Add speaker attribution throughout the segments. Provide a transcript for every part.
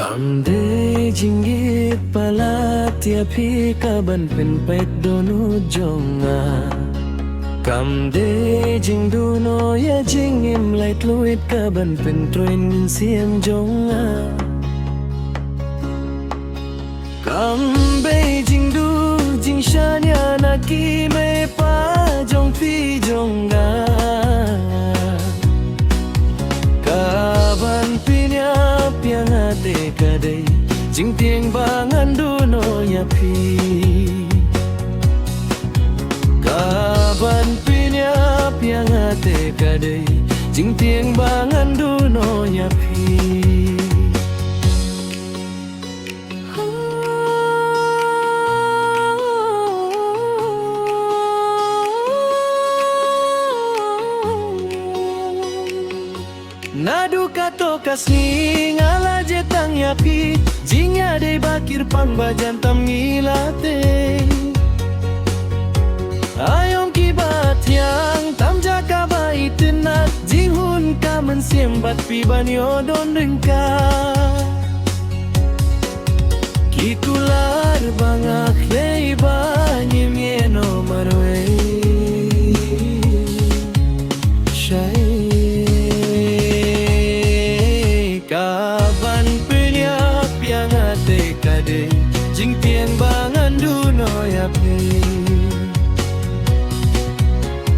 Speaker 1: Pandai jinggit pala tiapi kaban pen pet dono jonga Kamde jing duno ya jing im lait luit kaban pen troin siem jonga Kambe jing du jing shanya na ki me pa jong pi jonga Kaban pinya piang ate kadai jing tieng bangan duno ya pi Kaban pinya piang ate kadai jing tieng bangan duno ya pi Nadu kato kasni ngala jetang yapi Jingnya de bakir pambajan tam ngilate Ayom kibat yang tam jaka bait tenat Jinghun ka mensiembat pi banyo don rengka Kikular bangak leiba nyemieno marwe Kaban penyap yang ate kade jing tiang bangan duno ya pi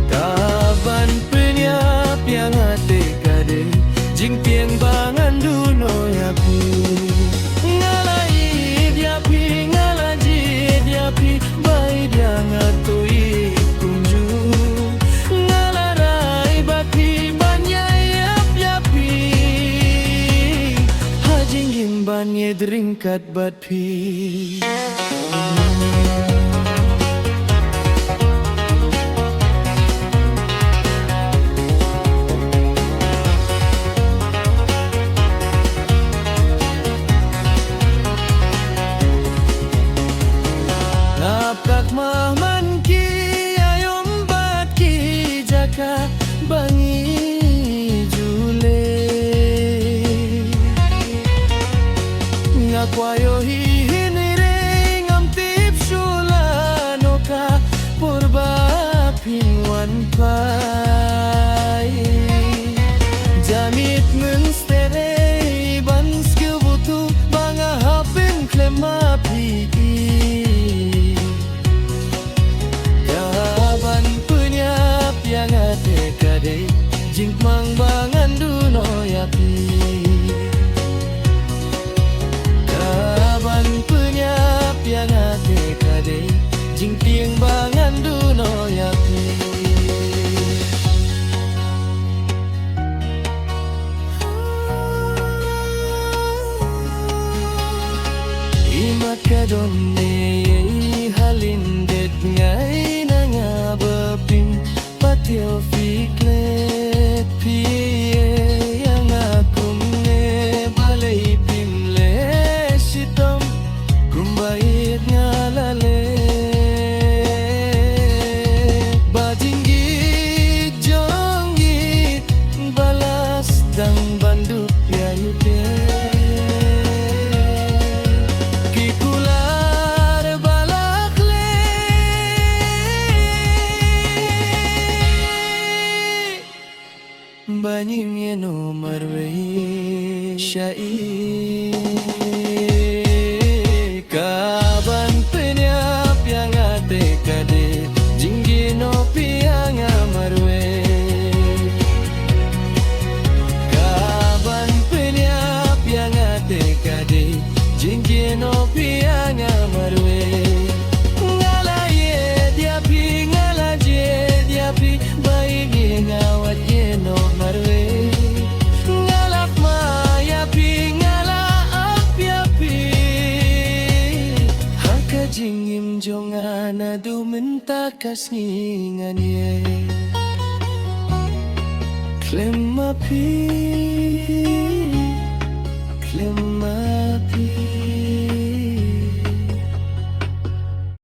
Speaker 1: Kaban penyap yang ate kade jing tiang bangan duno ya pi Ngalai dia pi ngalaji dia pi bai dia ngatui kunju ngalarai bati banyai ya pi Banye dringkat bat pi Napkak mahman ki ayom bat ki jaka bangi Kwayo hihinire ngam tip shulano ka purba pingwan pai Jamit menstere banske butu banga hapin klema pi Kaban punya piang ate kade jing mang bangan duno ya pi Yang ate kade jing tieng bangan duno ya pi Imat kadone halindet ngai nanga beping patio fiklet pi yang aku nge balai pimle sitom Kumbait ngalale Bajinggit jonggit balas dang banduk yayute Kikular balakle Banyim yeno marwe syai Kaban penyap yang ate kade jinggino piang amarwe Kaban penyap yang ate kade jinggino piang amarwe Ngalaye dia pi ngalaje dia pi bai ngawat yeno marwe Ngalak maya pi Jingim jongana du mentakas ngingan ye Klema pi Klema